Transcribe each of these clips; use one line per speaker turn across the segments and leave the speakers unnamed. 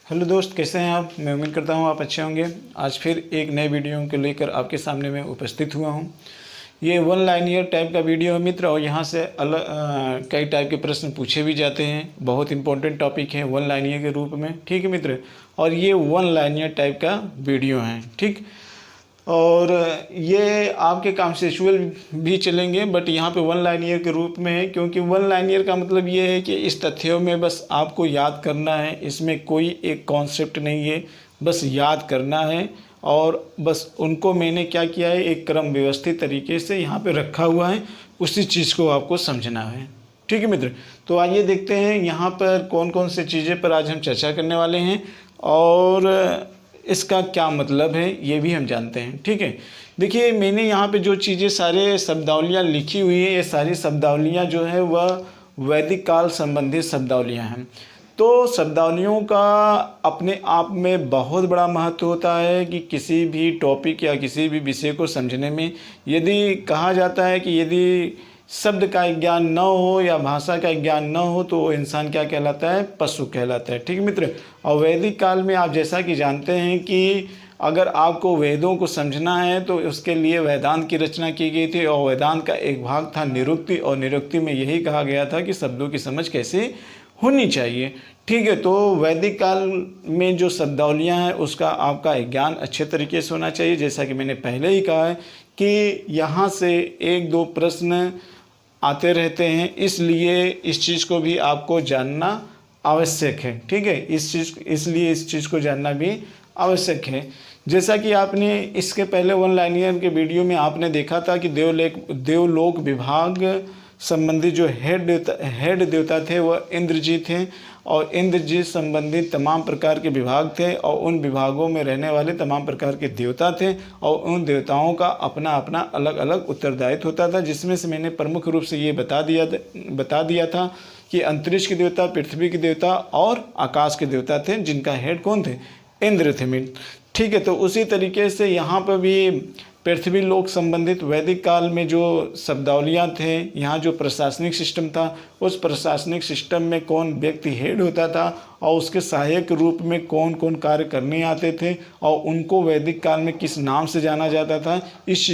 Hello दोस्त, कैसे हैं आप। मैं उम्मीद करता हूं आप अच्छे होंगे। आज फिर एक नए वीडियो को लेकर आपके सामने मैं उपस्थित हुआ हूं। ये वन लाइनियर टाइप का वीडियो है मित्र, और यहां से अलग कई टाइप के प्रश्न पूछे भी जाते हैं। बहुत इंपॉर्टेंट टॉपिक है वन लाइनियर के रूप में, ठीक है मित्र। और ये वन लाइनियर टाइप का वीडियो है, ठीक। और ये आपके कॉन्सेप्चुअल भी चलेंगे, बट यहाँ पे वन लाइनियर के रूप में है, क्योंकि वन लाइनियर का मतलब ये है कि इस तथ्यों में बस आपको याद करना है। इसमें कोई एक कॉन्सेप्ट नहीं है, बस याद करना है। और बस उनको मैंने क्या किया है, एक क्रम व्यवस्थित तरीके से यहाँ पे रखा हुआ है, उसी चीज़ को आपको समझना है, ठीक है मित्र। तो आइए देखते हैं यहाँ पर कौन कौन से चीज़ें पर आज हम चर्चा करने वाले हैं और इसका क्या मतलब है ये भी हम जानते हैं, ठीक है। देखिए, मैंने यहाँ पे जो चीज़ें सारे शब्दावलियाँ लिखी हुई है, ये सारी शब्दावलियाँ जो है वह वैदिक काल संबंधित शब्दावलियाँ हैं। तो शब्दावलियों का अपने आप में बहुत बड़ा महत्व होता है कि किसी भी टॉपिक या किसी भी विषय को समझने में। यदि कहा जाता है कि यदि शब्द का ज्ञान न हो या भाषा का ज्ञान न हो तो वो इंसान क्या कहलाता है, पशु कहलाता है, ठीक मित्र। और वैदिक काल में आप जैसा कि जानते हैं कि अगर आपको वेदों को समझना है तो उसके लिए वेदांत की रचना की गई थी, और वेदांत का एक भाग था निरुक्ति, और निरुक्ति में यही कहा गया था कि शब्दों की समझ कैसे होनी चाहिए, ठीक है। तो वैदिक काल में जो शब्दावलियाँ हैं उसका आपका ज्ञान अच्छे तरीके से होना चाहिए। जैसा कि मैंने पहले ही कहा है कि यहाँ से एक दो प्रश्न आते रहते हैं, इसलिए इस चीज़ को भी आपको जानना आवश्यक है, ठीक है। इसलिए इस चीज़ को जानना भी आवश्यक है। जैसा कि आपने इसके पहले वन लाइनियर के वीडियो में आपने देखा था कि देवलोक विभाग संबंधी जो हेड देवता थे वह इंद्र जी थे, और इंद्र जी संबंधित तमाम प्रकार के विभाग थे, और उन विभागों में रहने वाले तमाम प्रकार के देवता थे, और उन देवताओं का अपना अपना अलग अलग उत्तरदायित्व होता था। जिसमें से मैंने प्रमुख रूप से ये बता दिया था कि अंतरिक्ष के देवता, पृथ्वी के देवता और आकाश के देवता थे, जिनका हेड कौन थे, इंद्र थे, ठीक है। तो उसी तरीके से यहाँ पर भी पृथ्वी लोक संबंधित वैदिक काल में जो शब्दावलियाँ थे, यहाँ जो प्रशासनिक सिस्टम था, उस प्रशासनिक सिस्टम में कौन व्यक्ति हेड होता था और उसके सहायक रूप में कौन कौन कार्य करने आते थे, और उनको वैदिक काल में किस नाम से जाना जाता था, इस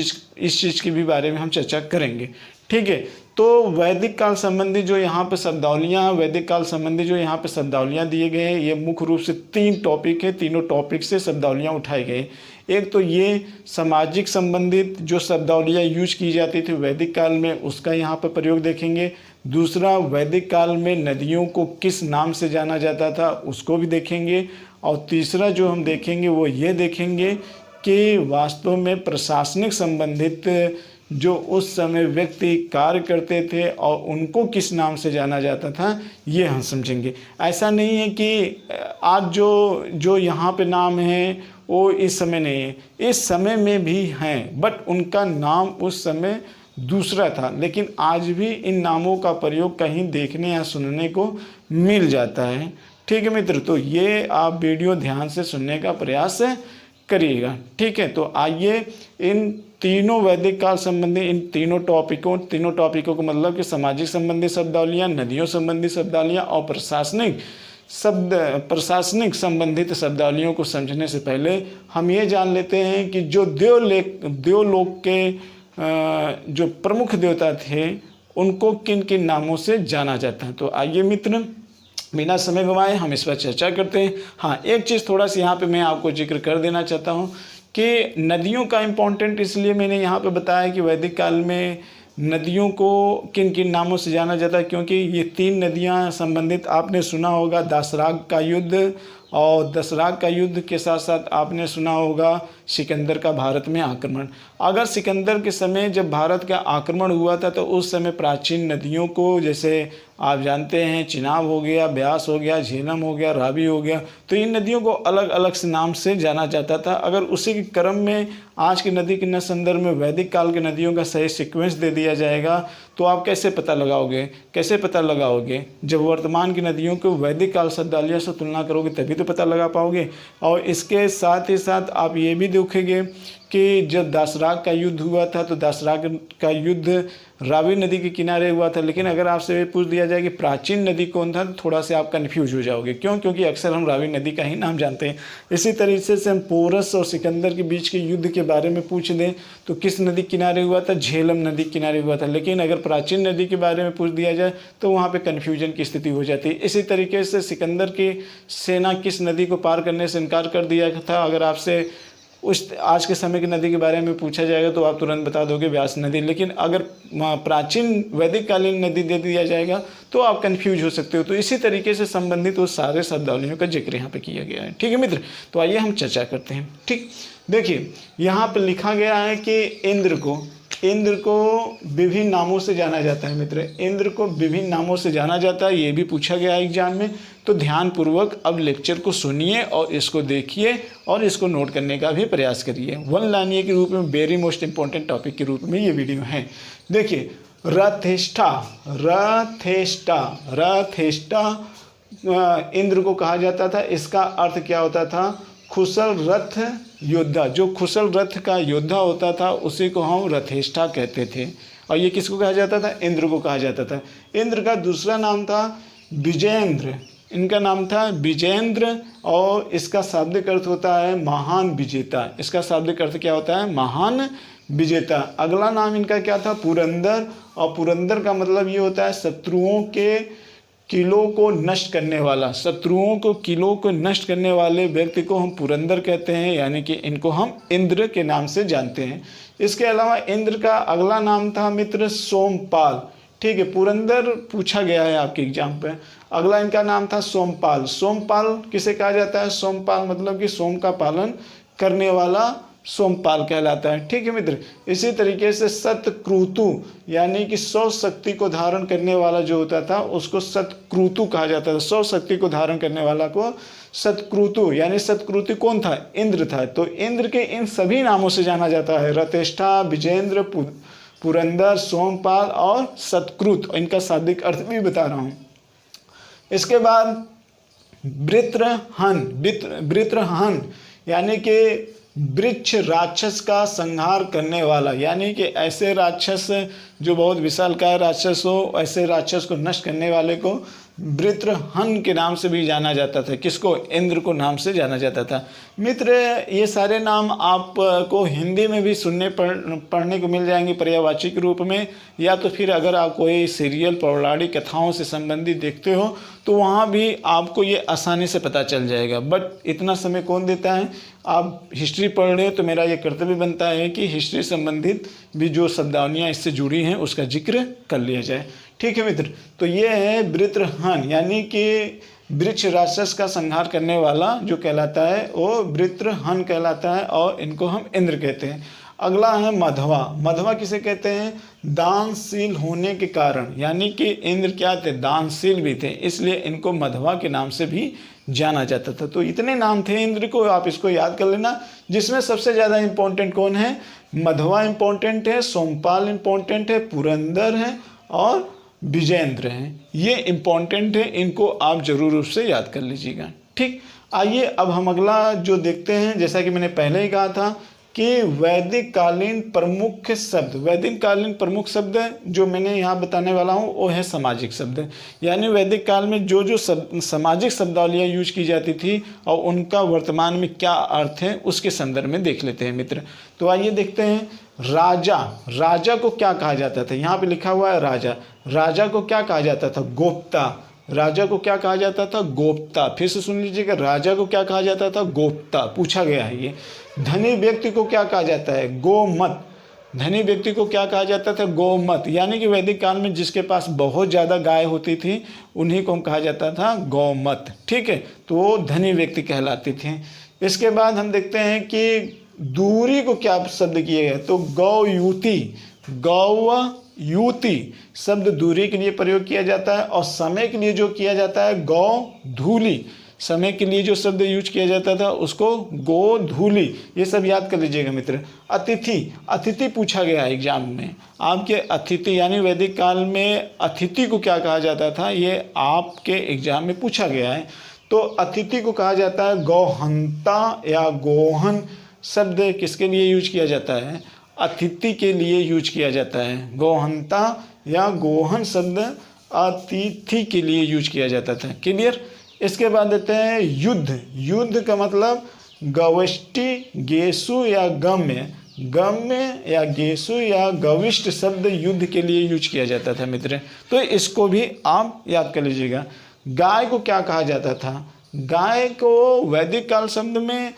चीज़ के भी बारे में हम चर्चा करेंगे, ठीक है। तो वैदिक काल संबंधी जो यहाँ पे शब्दावलियाँ हैं, वैदिक काल संबंधी जो यहाँ पे शब्दावलियाँ दिए गए हैं, ये मुख्य रूप से 3 टॉपिक है। तीनों टॉपिक से शब्दावलियाँ उठाई गई। एक तो ये सामाजिक संबंधित जो शब्दावलियाँ यूज की जाती थी वैदिक काल में, उसका यहाँ पर प्रयोग देखेंगे। दूसरा, वैदिक काल में नदियों को किस नाम से जाना जाता था, उसको भी देखेंगे। और तीसरा जो हम देखेंगे वो ये देखेंगे कि वास्तव में प्रशासनिक संबंधित जो उस समय व्यक्ति कार्य करते थे और उनको किस नाम से जाना जाता था, ये हम समझेंगे। ऐसा नहीं है कि आज जो यहाँ पे नाम है वो इस समय नहीं है, इस समय में भी हैं, बट उनका नाम उस समय दूसरा था। लेकिन आज भी इन नामों का प्रयोग कहीं देखने या सुनने को मिल जाता है, ठीक है मित्र। तो ये आप वीडियो ध्यान से सुनने का प्रयास करिएगा, ठीक है। तो आइए इन तीनों वैदिक काल संबंधी इन तीनों टॉपिकों को मतलब कि सामाजिक संबंधी शब्दावलियाँ, नदियों संबंधी शब्दावलियाँ और प्रशासनिक संबंधित शब्दावलियों को समझने से पहले हम ये जान लेते हैं कि जो देवलोक के जो प्रमुख देवता थे उनको किन किन नामों से जाना जाता है। तो आइए मित्र, बिना समय गंवाए हम इस पर चर्चा करते हैं। हाँ, एक चीज़ थोड़ा सा यहाँ पे मैं आपको जिक्र कर देना चाहता हूँ कि नदियों का इम्पोर्टेंट इसलिए मैंने यहाँ पे बताया कि वैदिक काल में नदियों को किन किन नामों से जाना जाता है, क्योंकि ये 3 नदियाँ संबंधित आपने सुना होगा दासराग का युद्ध, और दसराग का युद्ध के साथ साथ आपने सुना होगा सिकंदर का भारत में आक्रमण। अगर सिकंदर के समय जब भारत का आक्रमण हुआ था तो उस समय प्राचीन नदियों को, जैसे आप जानते हैं चिनाब हो गया, ब्यास हो गया, झेलम हो गया, रावी हो गया, तो इन नदियों को अलग अलग से नाम से जाना जाता था। अगर उसी के क्रम में आज की नदी के संदर्भ में वैदिक काल की नदियों का सही सीक्वेंस दे दिया जाएगा तो आप कैसे पता लगाओगे? जब वर्तमान की नदियों को वैदिक काल शब्दावलियों से तुलना करोगे तभी तो पता लगा पाओगे। और इसके साथ ही साथ आप ये भी देखेंगे कि जब दासराग का युद्ध हुआ था तो दासराग का युद्ध रावी नदी के किनारे हुआ था। लेकिन अगर आपसे पूछ दिया जाए कि प्राचीन नदी कौन था तो थोड़ा सा आप कन्फ्यूज हो जाओगे। क्यों? क्योंकि अक्सर हम रावी नदी का ही नाम जानते हैं। इसी तरीके से हम पोरस और सिकंदर के बीच के युद्ध के बारे में पूछ दें तो किस नदी किनारे हुआ था? झेलम नदी किनारे हुआ था। लेकिन अगर प्राचीन नदी के बारे में पूछ दिया जाए तो वहाँ पर कन्फ्यूजन की स्थिति हो जाती है। इसी तरीके से सिकंदर की सेना किस नदी को पार करने से इनकार कर दिया था? अगर आपसे उस आज के समय की नदी के बारे में पूछा जाएगा तो आप तुरंत बता दोगे व्यास नदी। लेकिन अगर प्राचीन वैदिक कालीन नदी दे दिया जाएगा तो आप कंफ्यूज हो सकते हो। तो इसी तरीके से संबंधित वो सारे शब्दावलियों का जिक्र यहाँ पे किया गया है। ठीक है मित्र, तो आइए हम चर्चा करते हैं। ठीक, देखिए यहाँ पे लिखा गया है कि इंद्र को विभिन्न नामों से जाना जाता है। मित्र, इंद्र को विभिन्न नामों से जाना जाता है, ये भी पूछा गया है एग्जाम में। तो ध्यानपूर्वक अब लेक्चर को सुनिए और इसको देखिए और इसको नोट करने का भी प्रयास करिए। वन लाइनियर के रूप में वेरी मोस्ट इंपॉर्टेंट टॉपिक के रूप में ये वीडियो है। देखिए, रथेष्टा इंद्र को कहा जाता था। इसका अर्थ क्या होता था? कुशल रथ योद्धा। जो कुशल रथ का योद्धा होता था उसी को हम रथेष्ठा कहते थे। और ये किसको कहा जाता था? इंद्र को कहा जाता था। इंद्र का दूसरा नाम था विजयेंद्र। इनका नाम था विजयेंद्र और इसका शाब्दिक अर्थ होता है महान विजेता। इसका शाब्दिक अर्थ क्या होता है? महान विजेता। अगला नाम इनका क्या था? पुरंदर। और पुरंदर का मतलब ये होता है शत्रुओं के किलों को नष्ट करने वाला। शत्रुओं को किलों को नष्ट करने वाले व्यक्ति को हम पुरंदर कहते हैं, यानी कि इनको हम इंद्र के नाम से जानते हैं। इसके अलावा इंद्र का अगला नाम था मित्र सोमपाल। ठीक है, पुरंदर पूछा गया है आपके एग्जाम पे। अगला इनका नाम था सोमपाल। सोमपाल किसे कहा जाता है? सोमपाल मतलब कि सोम का पालन करने वाला सोमपाल कहलाता है। ठीक है मित्र, इसी तरीके से सतक्रतु यानी कि 100 शक्ति को धारण करने वाला जो होता था उसको सतक्रतु कहा जाता था। 100 शक्ति को धारण करने वाला को सतक्रतु, यानी सतक्रतु कौन था? इंद्र था। तो इंद्र के इन सभी नामों से जाना जाता है। रथेष्ठा, विजेंद्र, पुरंदर, सोमपाल और सतक्रतु। इनका शाब्दिक अर्थ भी बता रहा हूँ। इसके बाद वृत्रहन यानी कि वृक्ष राक्षस का संहार करने वाला, यानी कि ऐसे राक्षस जो बहुत विशालकाय राक्षस हो, ऐसे राक्षस को नष्ट करने वाले को वृत्रहन के नाम से भी जाना जाता था। किसको? इंद्र को नाम से जाना जाता था। मित्र, ये सारे नाम आपको हिंदी में भी सुनने पढ़ने को मिल जाएंगे पर्यायवाची के रूप में, या तो फिर अगर आप कोई सीरियल पौराणिक कथाओं से संबंधित देखते हो तो वहाँ भी आपको ये आसानी से पता चल जाएगा। बट इतना समय कौन देता है? आप हिस्ट्री पढ़ रहे हो तो मेरा ये कर्तव्य बनता है कि हिस्ट्री संबंधित भी जो शब्दावलियाँ इससे जुड़ी हैं उसका जिक्र कर लिया जाए। ठीक है मित्र, तो ये है वृत्रहन यानी कि वृक्ष राक्षस का संहार करने वाला जो कहलाता है वो वृत्रहन कहलाता है और इनको हम इंद्र कहते हैं। अगला है मधवा। मधवा किसे कहते हैं? दानशील होने के कारण, यानी कि इंद्र क्या थे? दानशील भी थे, इसलिए इनको मधवा के नाम से भी जाना जाता था। तो इतने नाम थे इंद्र को, आप इसको याद कर लेना। जिसमें सबसे ज़्यादा इम्पोर्टेंट कौन है? मधवा इम्पोर्टेंट है, सोमपाल इम्पोर्टेंट है, पुरंदर है और विजेंद्र हैं। ये इम्पोर्टेंट है, इनको आप जरूर रूप से याद कर लीजिएगा। ठीक, आइए अब हम अगला जो देखते हैं, जैसा कि मैंने पहले ही कहा था कि वैदिक कालीन प्रमुख शब्द। वैदिक कालीन प्रमुख शब्द जो मैंने यहाँ बताने वाला हूँ वो है सामाजिक शब्द। यानी वैदिक काल में जो सामाजिक शब्दावलियाँ यूज की जाती थी और उनका वर्तमान में क्या अर्थ है उसके संदर्भ में देख लेते हैं मित्र। तो आइए देखते हैं। राजा को क्या कहा जाता था? यहाँ पे लिखा हुआ है राजा। राजा को क्या कहा जाता था? गोप्ता। राजा को क्या कहा जाता था? गोप्ता। फिर से सुन लीजिएगा, राजा को क्या कहा जाता था? गोप्ता। पूछा गया है ये। धनी व्यक्ति को क्या कहा जाता है? गोमत। धनी व्यक्ति को क्या कहा जाता था? गोमत। यानी कि वैदिक काल में जिसके पास बहुत ज़्यादा गाय होती थी उन्हीं को कहा जाता था गौमत। ठीक है, तो वो धनी व्यक्ति कहलाते थे। इसके बाद हम देखते हैं कि दूरी को क्या शब्द किए गए? तो गौयुति। गौयुति शब्द दूरी के लिए प्रयोग किया जाता है। और समय के लिए जो किया जाता है गौधूली। समय के लिए जो शब्द यूज किया जाता था उसको गोधूली। ये सब याद कर लीजिएगा मित्र। अतिथि पूछा गया है एग्जाम में आपके। अतिथि यानी वैदिक काल में अतिथि को क्या कहा जाता था, ये आपके एग्जाम में पूछा गया है। तो अतिथि को कहा जाता है गौहंता या गोहन। शब्द किसके लिए यूज किया जाता है? अतिथि के लिए यूज किया जाता है। गौहनता या गोहन शब्द अतिथि के लिए यूज किया जाता था। क्लियर। इसके बाद देते हैं युद्ध। युद्ध का मतलब गवष्टि, गेसु या गम्य, गम्य या गेसु या गविष्ट शब्द युद्ध के लिए यूज किया जाता था मित्र। तो इसको भी आप याद कर लीजिएगा। गाय को क्या कहा जाता था? गाय को वैदिक काल शब्द में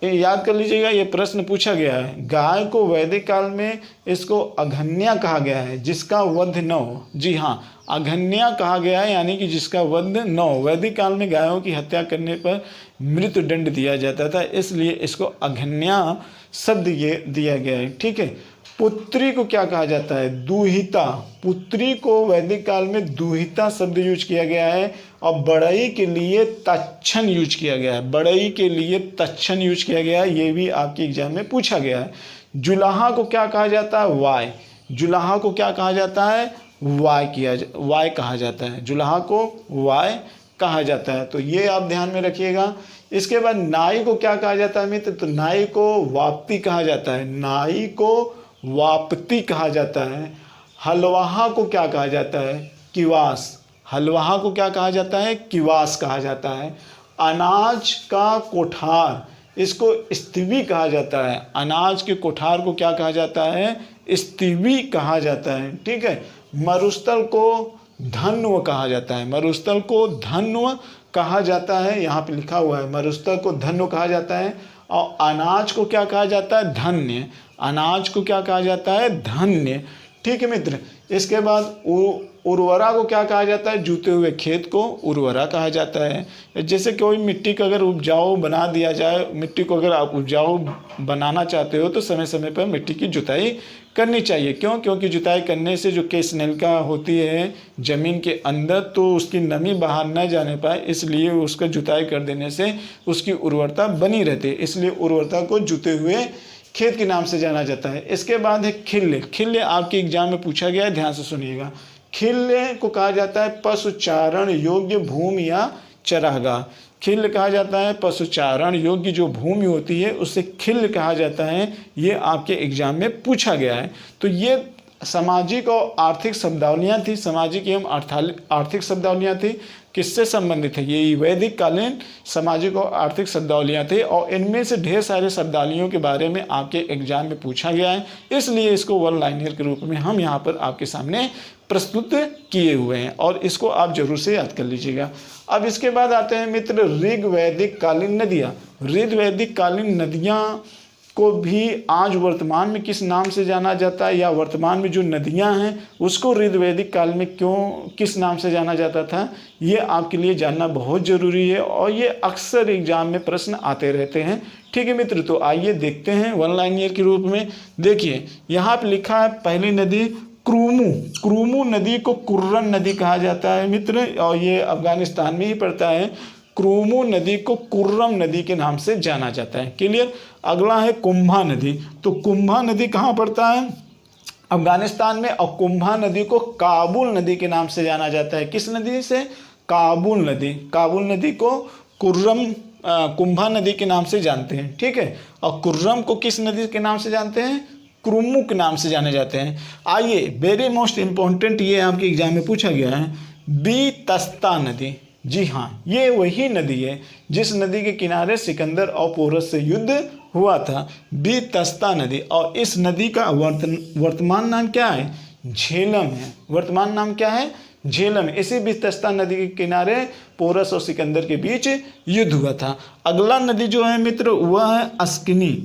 याद कर लीजिएगा, ये प्रश्न पूछा गया है। गाय को वैदिक काल में इसको अघन्या कहा गया है, जिसका वध न हो। जी हाँ, अघन्या कहा गया है, यानी कि जिसका वध न हो। वैदिक काल में गायों की हत्या करने पर मृत्यु दंड दिया जाता था, इसलिए इसको अघन्या शब्द ये दिया गया है। ठीक है। पुत्री को क्या कहा जाता है? दुहिता। पुत्री को वैदिक काल में दुहिता शब्द यूज किया गया है। और बड़ई के लिए तच्छन यूज किया गया है। बड़ई के लिए तच्छन यूज किया गया है, ये भी आपके एग्जाम में पूछा गया है। जुलाहा को क्या कहा जाता है? वाय। जुलाहा को क्या कहा जाता है? वाय कहा जाता है। जुलाहा को वाय कहा जाता है। तो ये आप ध्यान में रखिएगा। इसके बाद नाई को क्या कहा जाता है मित्र? तो नाई को वाप्ति कहा जाता है। नाई को वाप्ति कहा जाता है। हलवाहा को क्या कहा जाता है? किवास। हलवाहा को क्या कहा जाता है? किवास कहा जाता है। अनाज का कोठार, इसको स्तिवी कहा जाता है। अनाज के कोठार को क्या कहा जाता है? स्तिवी कहा जाता है। ठीक है। मरुस्थल को धन्व कहा जाता है। मरुस्थल को धन्व कहा जाता है, यहाँ पे लिखा हुआ है। मरुस्थल को धन्व कहा जाता है। और अनाज को क्या कहा जाता है? धन्य। अनाज को क्या कहा जाता है? धन्य। ठीक है मित्र। इसके बाद उर्वरा को क्या कहा जाता है? जूते हुए खेत को उर्वरा कहा जाता है। जैसे कोई मिट्टी को अगर उपजाऊ बना दिया जाए, मिट्टी को अगर आप उपजाऊ बनाना चाहते हो तो समय समय पर मिट्टी की जुताई करनी चाहिए। क्यों? क्योंकि जुताई करने से जो केश नलिका होती है ज़मीन के अंदर, तो उसकी नमी बाहर न जाने पाए, इसलिए उसका जुताई कर देने से उसकी उर्वरता बनी रहती है। इसलिए उर्वरता को जुते हुए खेत के नाम से जाना जाता है। इसके बाद है खिल्य। खिल्य आपके एग्जाम में पूछा गया है, ध्यान से सुनिएगा। खिल्य को कहा जाता है पशुचारण योग्य भूमि या चरागाह। खिल्य कहा जाता है पशुचारण योग्य जो भूमि होती है, उसे खिल्य कहा जाता है। ये आपके एग्जाम में पूछा गया है। तो ये सामाजिक और आर्थिक शब्दावलियाँ थी। सामाजिक एवं आर्थिक शब्दावलियाँ थी। किससे संबंधित है? ये वैदिक कालीन सामाजिक और आर्थिक शब्दावलियाँ थी। और इनमें से ढेर सारे शब्दावलियों के बारे में आपके एग्जाम में पूछा गया है, इसलिए इसको वन लाइनर के रूप में हम यहाँ पर आपके सामने प्रस्तुत किए हुए हैं। और इसको आप जरूर से याद कर लीजिएगा। अब इसके बाद आते हैं मित्र ऋग वैदिक कालीन नदियाँ। ऋग वैदिक कालीन नदियाँ को भी आज वर्तमान में किस नाम से जाना जाता है, या वर्तमान में जो नदियां हैं उसको ऋग वैदिक काल में किस नाम से जाना जाता था, ये आपके लिए जानना बहुत ज़रूरी है। और ये अक्सर एग्जाम में प्रश्न आते रहते हैं। ठीक है मित्र। तो आइए देखते हैं वन लाइनर के रूप में। देखिए यहाँ पर लिखा है पहली नदी क्रूमू। क्रूमू नदी को कुर्रन नदी कहा जाता है मित्र, और ये अफगानिस्तान में ही पड़ता है। क्रूमू नदी को कुर्रम नदी के नाम से जाना जाता है। क्लियर। अगला है कुंभा नदी। तो कुंभा नदी कहाँ पड़ता है? अफगानिस्तान में। और कुंभा नदी को काबुल नदी के नाम से जाना जाता है। किस नदी से? काबुल नदी। काबुल नदी को कुंभा नदी के नाम से जानते हैं। ठीक है। और कुर्रम को किस नदी के नाम से जानते हैं? क्रूमू के नाम से जाने जाते हैं। आइए, वेरी मोस्ट इम्पोर्टेंट, ये आपके एग्जाम में पूछा गया है। बीतस्ता नदी। जी हाँ, ये वही नदी है जिस नदी के किनारे सिकंदर और पोरस से युद्ध हुआ था। बीतस्ता नदी। और इस नदी का वर्तमान नाम क्या है? झेलम है। वर्तमान नाम क्या है? झेलम। इसी बीतस्ता नदी के किनारे पोरस और सिकंदर के बीच युद्ध हुआ था। अगला नदी जो है मित्र वह है अस्किनी।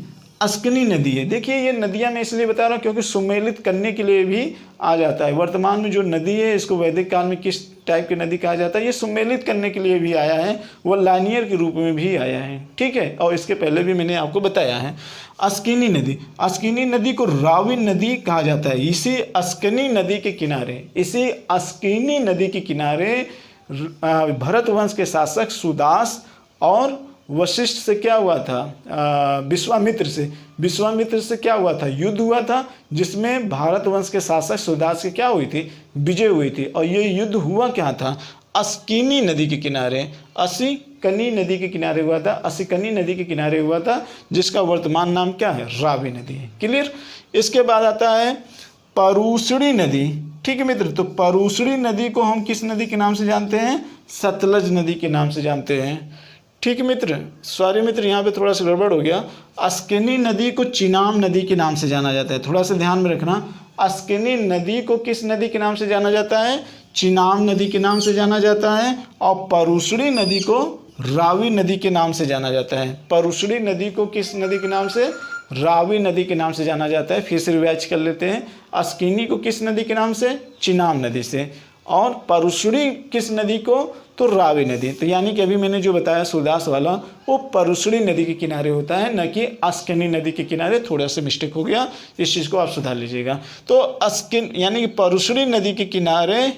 अस्किनी नदी है। देखिए ये नदियाँ मैं इसलिए बता रहा हूँ क्योंकि सुमेलित करने के लिए भी आ जाता है। वर्तमान में जो नदी है इसको वैदिक काल में किस टाइप की नदी कहा जाता है, ये सुमेलित करने के लिए भी आया है, वह लानियर के रूप में भी आया है। ठीक है। और इसके पहले भी मैंने आपको बताया है। अस्किनी नदी। अस्किनी नदी को रावी नदी कहा जाता है। इसी अस्किनी नदी के किनारे, इसी अस्किनी नदी के किनारे भरत वंश के शासक सुदास और वशिष्ठ से क्या हुआ था? विश्वामित्र से क्या हुआ था? युद्ध हुआ था, जिसमें भारत वंश के शासक सुदास की क्या हुई थी? विजय हुई थी। और ये युद्ध हुआ क्या था? अस्किनी नदी के किनारे। कनी नदी के किनारे हुआ था, असिकनी नदी के किनारे हुआ था, जिसका वर्तमान नाम क्या है, रावी नदी है। क्लियर। इसके बाद आता है परूसड़ी नदी। ठीक है मित्र, तो परूसड़ी नदी को हम किस नदी के नाम से जानते हैं, सतलज नदी के नाम से जानते हैं। ठीक है मित्र, सॉरी मित्र यहाँ पे थोड़ा सा गड़बड़ हो गया। अस्किनी नदी को चिनाब नदी के नाम से जाना जाता है, थोड़ा सा ध्यान में रखना। अस्किनी नदी को किस नदी के नाम से जाना जाता है, चिनाब नदी के नाम से जाना जाता है। और परूसड़ी नदी को रावी नदी के नाम से जाना जाता है। परूसड़ी नदी को किस नदी के नाम से, रावी नदी के नाम से जाना जाता है। फिर से रिवाइज कर लेते हैं, अस्किनी को किस नदी के नाम से, चिनाब नदी से, और परूसड़ी किस नदी को, तो रावी नदी। तो यानी कि अभी मैंने जो बताया सुदास वाला, वो परूसड़ी नदी के किनारे होता है, न कि अस्किनी नदी के किनारे। थोड़ा सा मिस्टेक हो गया, इस चीज़ को आप सुधार लीजिएगा। तो अस्किन यानी कि परूसड़ी नदी के किनारे,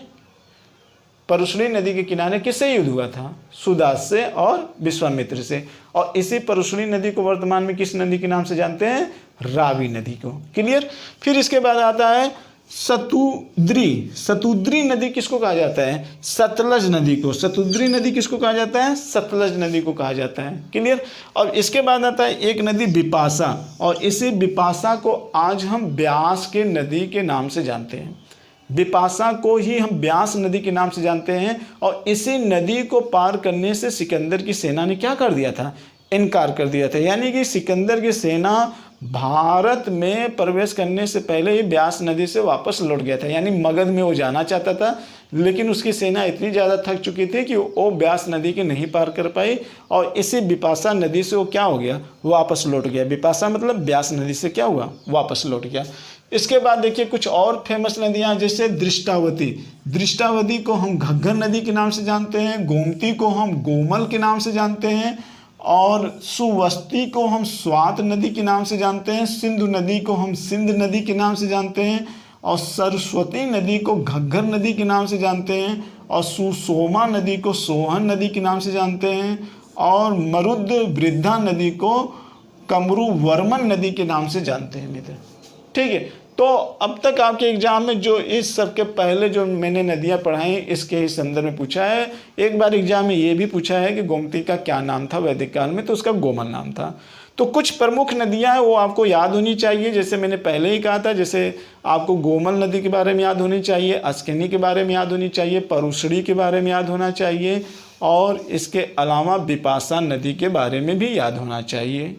परूसड़ी नदी के किनारे किससे युद्ध हुआ था, सुदास से और विश्वामित्र से। और इसी परूसड़ी नदी को वर्तमान में किस नदी के नाम से जानते हैं, रावी नदी को। क्लियर। फिर इसके बाद आता है सतुद्री। सतुद्री नदी किसको कहा जाता है, सतलज नदी को। सतुद्री नदी किसको कहा जाता है, सतलज नदी को कहा जाता है। क्लियर। और इसके बाद आता है एक नदी बिपाशा, और इसी बिपाशा को आज हम ब्यास के नदी के नाम से जानते हैं। बिपाशा को ही हम ब्यास नदी के नाम से जानते हैं। और इसी नदी को पार करने से सिकंदर की सेना ने क्या कर दिया था, इनकार कर दिया था। यानी कि सिकंदर की सेना भारत में प्रवेश करने से पहले ही ब्यास नदी से वापस लौट गया था। यानी मगध में वो जाना चाहता था, लेकिन उसकी सेना इतनी ज़्यादा थक चुकी थी कि वो ब्यास नदी के नहीं पार कर पाई, और इसी बिपाशा नदी से वो क्या हो गया, वापस लौट गया। बिपाशा मतलब ब्यास नदी से क्या हुआ, वापस लौट गया। इसके बाद देखिए कुछ और फेमस नदियाँ, जैसे दृष्टावती। दृष्टावती को हम घग्गर नदी के नाम से जानते हैं, गोमती को हम गोमल के नाम से जानते हैं, और सुवस्ती को हम स्वात नदी के नाम से जानते हैं, सिंधु नदी को हम सिंध नदी के नाम से जानते हैं, और सरस्वती नदी को घग्गर नदी के नाम से जानते हैं, और सुसोमा नदी को सोहन नदी के नाम से जानते हैं, और मरुद वृद्धा नदी को कमरू वर्मन नदी के नाम से जानते हैं मित्र। ठीक है। तो अब तक आपके एग्जाम में जो इस सब के पहले जो मैंने नदियाँ पढ़ाई, इसके ही संदर्भ में पूछा है। एक बार एग्जाम में ये भी पूछा है कि गोमती का क्या नाम था वैदिक काल में, तो उसका गोमल नाम था। तो कुछ प्रमुख नदियाँ हैं वो आपको याद होनी चाहिए, जैसे मैंने पहले ही कहा था। जैसे आपको गोमल नदी के बारे में याद होनी चाहिए, अस्किनी के बारे में याद होनी चाहिए, परूसड़ी के बारे में याद होना चाहिए, और इसके अलावा बिपाशा नदी के बारे में भी याद होना चाहिए।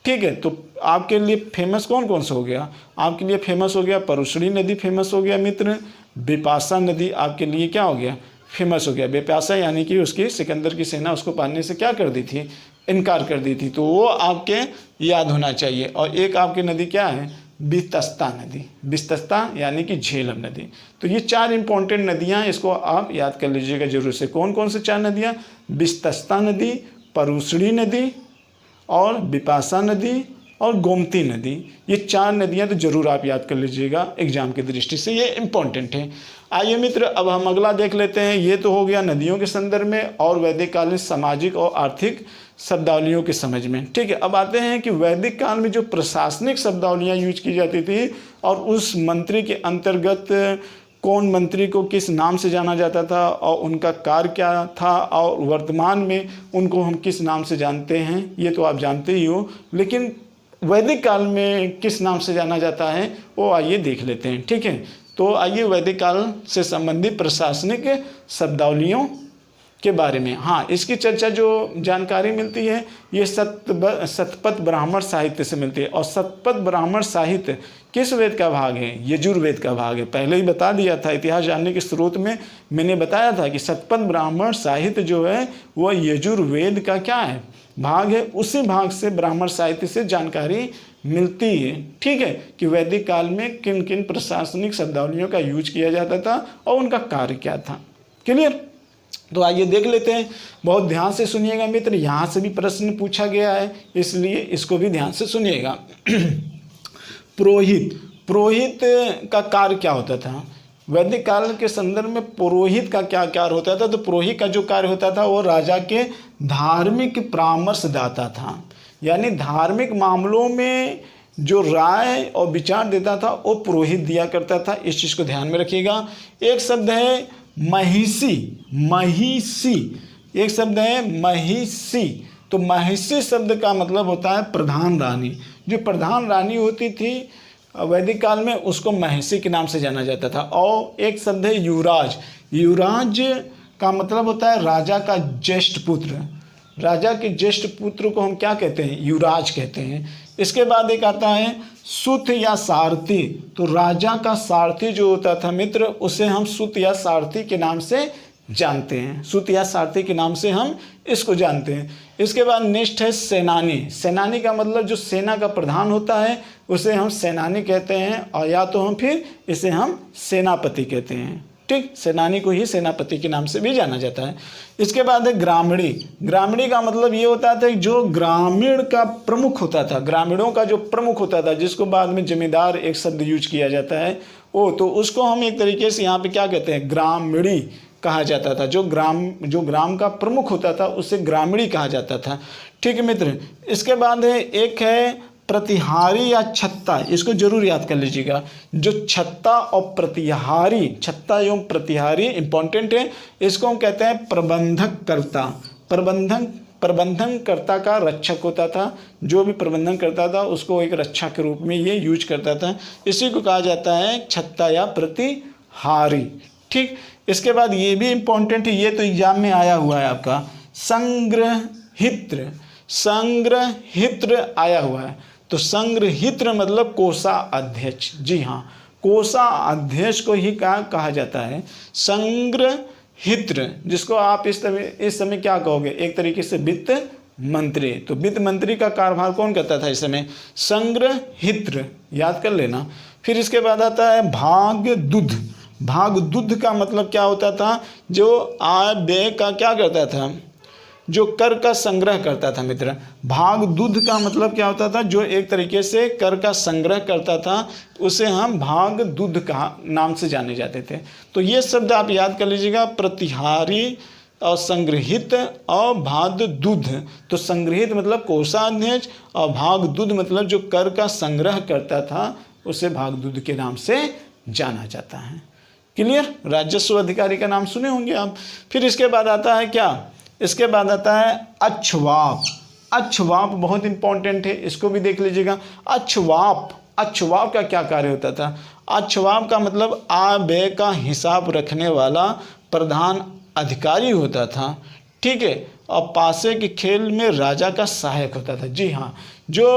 ठीक है। तो आपके लिए फेमस कौन कौन सा हो गया, आपके लिए फेमस हो गया परूसड़ी नदी, फेमस हो गया मित्र। बिपाशा नदी आपके लिए क्या हो गया, फेमस हो गया। बिपाशा यानी कि उसकी सिकंदर की सेना उसको पाने से क्या कर दी थी, इनकार कर दी थी, तो वो आपके याद होना चाहिए। और एक आपकी नदी क्या है, बितस्ता नदी। बितस्ता यानी कि झेलम नदी। तो ये चार इंपॉर्टेंट नदियाँ, इसको आप याद कर लीजिएगा जरूर से। कौन कौन से चार नदियाँ, बितस्ता नदी, परूसड़ी नदी, और बिपाशा नदी, और गोमती नदी। ये चार नदियाँ तो जरूर आप याद कर लीजिएगा एग्जाम की दृष्टि से, ये इम्पॉर्टेंट है। आइए मित्र, अब हम अगला देख लेते हैं। ये तो हो गया नदियों के संदर्भ में और वैदिक काल में सामाजिक और आर्थिक शब्दावलियों के समझ में। ठीक है। अब आते हैं कि वैदिक काल में जो प्रशासनिक शब्दावलियाँ यूज की जाती थी, और उस मंत्री के अंतर्गत कौन मंत्री को किस नाम से जाना जाता था, और उनका कार्य क्या था, और वर्तमान में उनको हम किस नाम से जानते हैं, ये तो आप जानते ही हो। लेकिन वैदिक काल में किस नाम से जाना जाता है, वो आइए देख लेते हैं। ठीक है। तो आइए वैदिक काल से संबंधित प्रशासनिक शब्दावलियों के बारे में, हाँ, इसकी चर्चा जो जानकारी मिलती है ये शतपथ ब्राह्मण साहित्य से मिलती है। और शतपथ ब्राह्मण साहित्य किस वेद का भाग है, यजुर्वेद का भाग है। पहले ही बता दिया था, इतिहास जानने के स्रोत में मैंने बताया था कि शतपथ ब्राह्मण साहित्य जो है वह यजुर्वेद का क्या है, भाग है। उसी भाग से ब्राह्मण साहित्य से जानकारी मिलती है। ठीक है, कि वैदिक काल में किन किन प्रशासनिक शब्दावलियों का यूज किया जाता था और उनका कार्य क्या था। क्लियर। तो आइए देख लेते हैं। बहुत ध्यान से सुनिएगा मित्र, यहाँ से भी प्रश्न पूछा गया है, इसलिए इसको भी ध्यान से सुनिएगा। पुरोहित, पुरोहित का कार्य क्या होता था वैदिक काल के संदर्भ में? पुरोहित का क्या कार्य होता था? तो पुरोहित का जो कार्य होता था वो राजा के धार्मिक परामर्शदाता था। यानी धार्मिक मामलों में जो राय और विचार देता था वो पुरोहित दिया करता था। इस चीज़ को ध्यान में रखिएगा। एक शब्द है महिषी। महिषी एक शब्द है महिषी। तो महिषी शब्द का मतलब होता है प्रधान रानी। जो प्रधान रानी होती थी वैदिक काल में, उसको महिषी के नाम से जाना जाता था। और एक शब्द है युवराज। युवराज का मतलब होता है राजा का ज्येष्ठ पुत्र। राजा के ज्येष्ठ पुत्र को हम क्या कहते हैं? युवराज कहते हैं। इसके बाद एक आता है सुत या सारथी। तो राजा का सारथी जो होता था मित्र, उसे हम सुत या सारथी के नाम से जानते हैं। सुत या सारथी के नाम से हम इसको जानते हैं। इसके बाद नेक्स्ट है सेनानी। सेनानी का मतलब जो सेना का प्रधान होता है उसे हम सेनानी कहते हैं, और या तो हम फिर इसे हम सेनापति कहते हैं। ठीक, सेनानी को ही सेनापति के नाम से भी जाना जाता है। इसके बाद है ग्रामीणी। ग्रामीणी का मतलब ये होता था जो ग्रामीण का प्रमुख होता था, ग्रामीणों का जो प्रमुख होता था, जिसको बाद में जमींदार एक शब्द यूज किया जाता है वो, तो उसको हम एक तरीके से यहाँ पे क्या कहते हैं? ग्रामीणी कहा जाता था। जो ग्राम का प्रमुख होता था उसे ग्रामीणी कहा जाता था। ठीक है मित्र। इसके बाद है एक है प्रतिहारी या छत्ता। इसको जरूर याद कर लीजिएगा। जो छत्ता और प्रतिहारी, छत्ता एवं प्रतिहारी इंपॉर्टेंट है। इसको हम कहते हैं प्रबंधक कर्ता। प्रबंधन कर्ता का रक्षक होता था। जो भी प्रबंधन करता था उसको एक रक्षा के रूप में ये यूज करता था। इसी को कहा जाता है छत्ता या प्रतिहारी। ठीक। इसके बाद ये भी इम्पोर्टेंट है, ये तो एग्जाम में आया हुआ है आपका, संग्रहित्र। संग्रहित्र आया हुआ है। तो संग्रहित्र मतलब कोषाध्यक्ष। जी हाँ, कोषाध्यक्ष को ही कहा जाता है संग्रहित्र, जिसको आप इस समय क्या कहोगे? एक तरीके से वित्त मंत्री। तो वित्त मंत्री का कार्यभार कौन करता था इस समय? संग्रहित्र, याद कर लेना। फिर इसके बाद आता है भागदूध। भागदूध का मतलब क्या होता था? जो आय व्यय का क्या करता था? जो कर का संग्रह करता था मित्र। भागदूध का मतलब क्या होता था? जो एक तरीके से कर का संग्रह करता था, उसे हम भागदूध का नाम से जाने जाते थे। तो ये शब्द आप याद कर लीजिएगा, प्रतिहारी और संग्रहित और भागदूध। तो संग्रहित मतलब कोषाध्यक्ष और भागदूध मतलब जो कर का संग्रह करता था, उसे भागदूध के नाम से जाना जाता है। क्लियर? राजस्व अधिकारी का नाम सुने होंगे आप। फिर इसके बाद आता है क्या? इसके बाद आता है अच्छवाप। अच्छवाप बहुत इंपॉर्टेंट है, इसको भी देख लीजिएगा। अच्छवाप का क्या कार्य होता था? अच्छवाप का मतलब आय व्यय का हिसाब रखने वाला प्रधान अधिकारी होता था। ठीक है। और पासे के खेल में राजा का सहायक होता था। जी हाँ, जो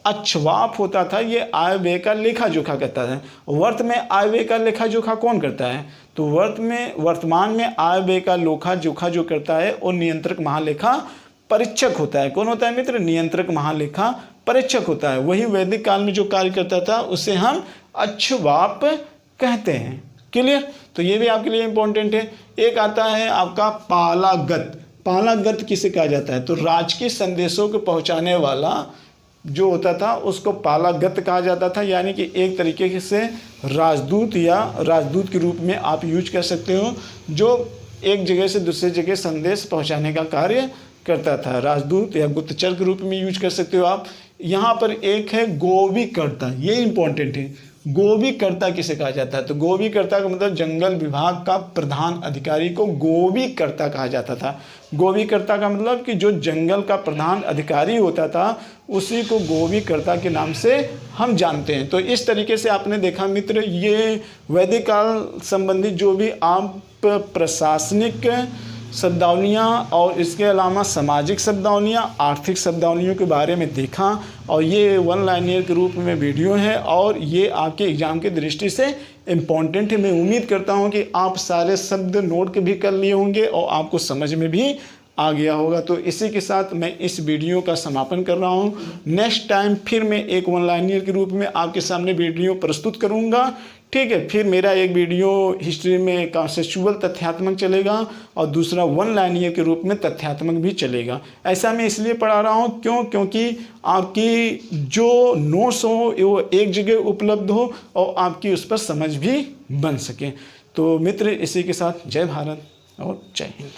अच्छवाप होता था ये आय व्यय का लेखा जोखा करता था। वर्त में आय व्यय का लेखा जोखा कौन करता है? तो वर्तमान में आय व्यय का लेखा जोखा जो करता है वो नियंत्रक महालेखा परीक्षक होता है। कौन होता है मित्र? नियंत्रक महालेखा परीक्षक होता है। वही वैदिक काल में जो कार्य करता था उसे हम अच्छवाप कहते हैं। क्लियर? तो ये भी आपके लिए इंपॉर्टेंट है। एक आता है आपका पालागत। पालागत किसे कहा जाता है? तो राजकीय संदेशों को पहुंचाने वाला जो होता था उसको पालागत कहा जाता था। यानी कि एक तरीके से राजदूत या राजदूत के रूप में आप यूज कर सकते हो, जो एक जगह से दूसरे जगह संदेश पहुंचाने का कार्य करता था। राजदूत या गुप्तचर के रूप में यूज कर सकते हो आप। यहाँ पर एक है गोवीकर्ता, ये इंपॉर्टेंट है। गोवीकर्ता किसे कहा जाता है? तो गोवीकर्ता का मतलब जंगल विभाग का प्रधान अधिकारी को गोवीकर्ता कहा जाता था। गोवीकर्ता का मतलब कि जो जंगल का प्रधान अधिकारी होता था उसी को गोवीकर्ता के नाम से हम जानते हैं। तो इस तरीके से आपने देखा मित्र, ये वैदिक काल संबंधी जो भी आप प्रशासनिक शब्दावलियाँ और इसके अलावा सामाजिक शब्दावलियाँ, आर्थिक शब्दावलियों के बारे में देखा, और ये वन लाइनर के रूप में वीडियो है और ये आपके एग्ज़ाम की दृष्टि से इम्पॉर्टेंट है। मैं उम्मीद करता हूँ कि आप सारे शब्द नोट के भी कर लिए होंगे और आपको समझ में भी आ गया होगा। तो इसी के साथ मैं इस वीडियो का समापन कर रहा हूँ। नेक्स्ट टाइम फिर मैं एक वन लाइनर के रूप में आपके सामने वीडियो प्रस्तुत करूँगा। ठीक है। फिर मेरा एक वीडियो हिस्ट्री में कॉन्सेप्चुअल तथ्यात्मक चलेगा और दूसरा वन लाइनर के रूप में तथ्यात्मक भी चलेगा। ऐसा मैं इसलिए पढ़ा रहा हूँ क्योंकि आपकी जो नोट्स हो वो एक जगह उपलब्ध हो और आपकी उस पर समझ भी बन सके। तो मित्र, इसी के साथ जय भारत और जय हिंद।